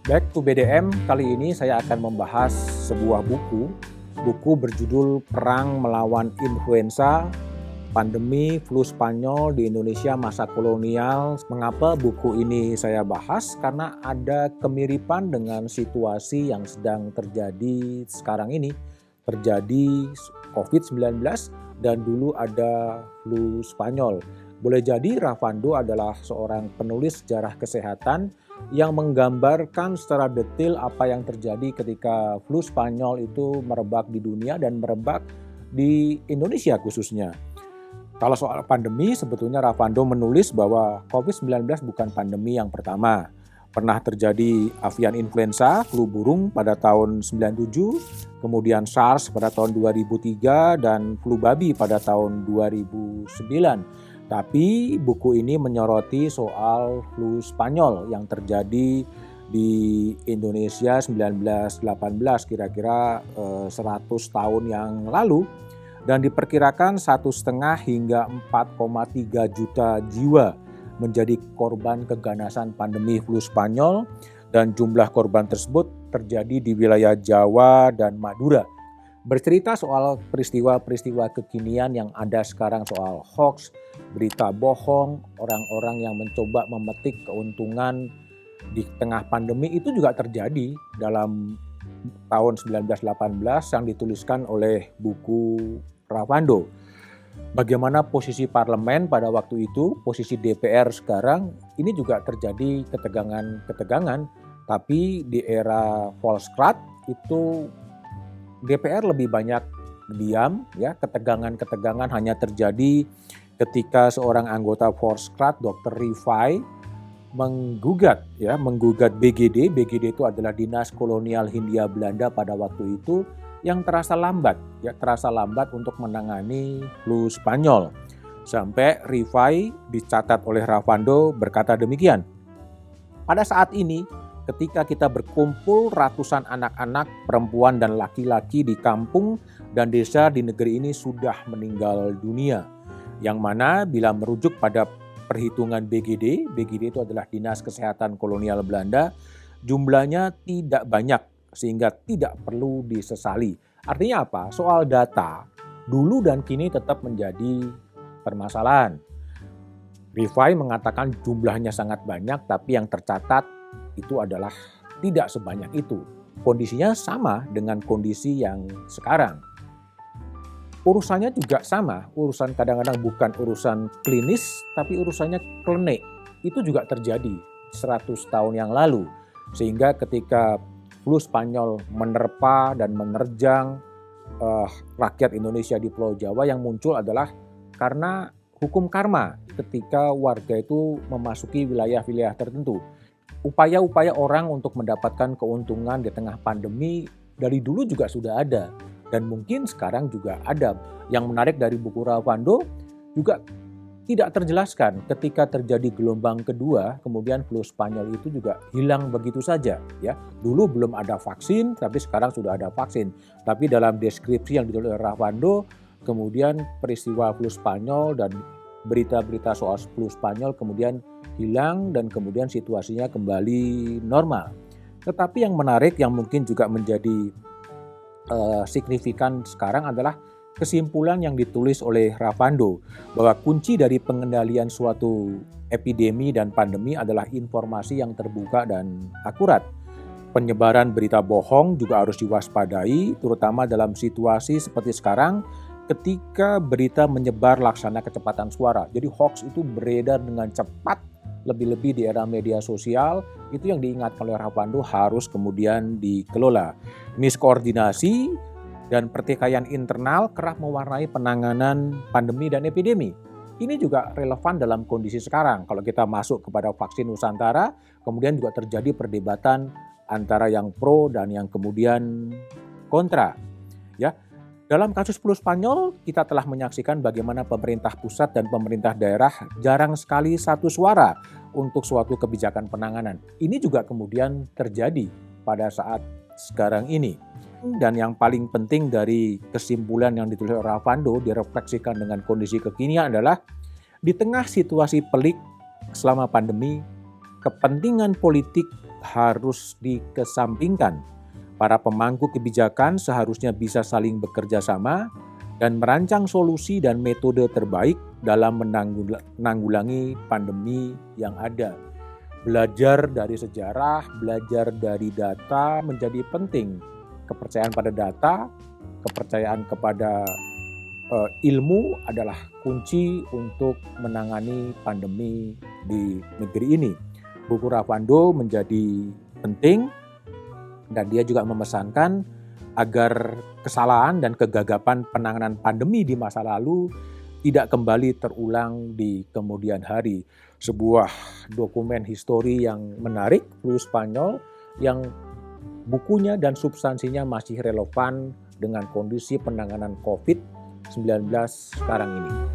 Back to BDM, kali ini saya akan membahas sebuah buku berjudul Perang Melawan Influenza, Pandemi Flu Spanyol di Indonesia Masa Kolonial. Mengapa buku ini saya bahas? Karena ada kemiripan dengan situasi yang sedang terjadi sekarang ini. Terjadi COVID-19 dan dulu ada flu Spanyol. Boleh jadi Ravando adalah seorang penulis sejarah kesehatan yang menggambarkan secara detail apa yang terjadi ketika flu Spanyol itu merebak di dunia dan merebak di Indonesia khususnya. Kalau soal pandemi, sebetulnya Ravando menulis bahwa COVID-19 bukan pandemi yang pertama. Pernah terjadi avian influenza, flu burung pada tahun 97, kemudian SARS pada tahun 2003, dan flu babi pada tahun 2009. Tapi buku ini menyoroti soal flu Spanyol yang terjadi di Indonesia 1918, kira-kira 100 tahun yang lalu. Dan diperkirakan 1,5 hingga 4,3 juta jiwa menjadi korban keganasan pandemi flu Spanyol. Dan jumlah korban tersebut terjadi di wilayah Jawa dan Madura. Bercerita soal peristiwa-peristiwa kekinian yang ada sekarang, soal hoax, berita bohong, orang-orang yang mencoba memetik keuntungan di tengah pandemi, itu juga terjadi dalam tahun 1918 yang dituliskan oleh buku Ravando. Bagaimana posisi parlemen pada waktu itu, posisi DPR sekarang, ini juga terjadi ketegangan-ketegangan. Tapi di era Volkskrant itu DPR lebih banyak diam, ya. Ketegangan-ketegangan hanya terjadi ketika seorang anggota Volkskrant, Dr. Rifai, menggugat BGD. BGD itu adalah Dinas Kolonial Hindia Belanda pada waktu itu, yang terasa lambat untuk menangani flu Spanyol. Sampai Rifai, dicatat oleh Ravando, berkata demikian. Pada saat ini, ketika kita berkumpul ratusan anak-anak, perempuan dan laki-laki di kampung dan desa di negeri ini sudah meninggal dunia. Yang mana bila merujuk pada perhitungan BGD itu adalah Dinas Kesehatan Kolonial Belanda, jumlahnya tidak banyak sehingga tidak perlu disesali. Artinya apa? Soal data, dulu dan kini tetap menjadi permasalahan. Rifai mengatakan jumlahnya sangat banyak, tapi yang tercatat itu adalah tidak sebanyak itu. Kondisinya sama dengan kondisi yang sekarang. Urusannya juga sama, urusan kadang-kadang bukan urusan klinis, tapi urusannya klinik. Itu juga terjadi 100 tahun yang lalu. Sehingga ketika flu Spanyol menerpa dan menerjang rakyat Indonesia di Pulau Jawa, yang muncul adalah karena hukum karma ketika warga itu memasuki wilayah-wilayah tertentu. Upaya-upaya orang untuk mendapatkan keuntungan di tengah pandemi dari dulu juga sudah ada dan mungkin sekarang juga ada. Yang menarik dari buku Ravando juga tidak terjelaskan ketika terjadi gelombang kedua, kemudian flu Spanyol itu juga hilang begitu saja, ya. Dulu belum ada vaksin, tapi sekarang sudah ada vaksin. Tapi dalam deskripsi yang ditulis oleh Ravando, kemudian peristiwa flu Spanyol dan berita-berita soal flu Spanyol kemudian hilang dan kemudian situasinya kembali normal. Tetapi yang menarik, yang mungkin juga menjadi signifikan sekarang adalah kesimpulan yang ditulis oleh Ravando bahwa kunci dari pengendalian suatu epidemi dan pandemi adalah informasi yang terbuka dan akurat. Penyebaran berita bohong juga harus diwaspadai, terutama dalam situasi seperti sekarang ketika berita menyebar laksana kecepatan suara. Jadi hoax itu beredar dengan cepat, lebih-lebih di era media sosial. Itu yang diingatkan oleh Ravando harus kemudian dikelola. Miskoordinasi dan pertikaian internal kerap mewarnai penanganan pandemi dan epidemi. Ini juga relevan dalam kondisi sekarang. Kalau kita masuk kepada vaksin Nusantara, kemudian juga terjadi perdebatan antara yang pro dan yang kemudian kontra. Ya, dalam kasus flu Spanyol, kita telah menyaksikan bagaimana pemerintah pusat dan pemerintah daerah jarang sekali satu suara untuk suatu kebijakan penanganan. Ini juga kemudian terjadi pada saat sekarang ini. Dan yang paling penting dari kesimpulan yang ditulis oleh Ravando direfleksikan dengan kondisi kekinian adalah di tengah situasi pelik selama pandemi, kepentingan politik harus dikesampingkan. Para pemangku kebijakan seharusnya bisa saling bekerja sama dan merancang solusi dan metode terbaik dalam menanggulangi pandemi yang ada. Belajar dari sejarah, belajar dari data menjadi penting. Kepercayaan pada data, kepercayaan kepada ilmu adalah kunci untuk menangani pandemi di negeri ini. Buku Ravando menjadi penting dan dia juga memesankan agar kesalahan dan kegagapan penanganan pandemi di masa lalu tidak kembali terulang di kemudian hari. Sebuah dokumen histori yang menarik, Flu Spanyol, yang bukunya dan substansinya masih relevan dengan kondisi penanganan COVID-19 sekarang ini.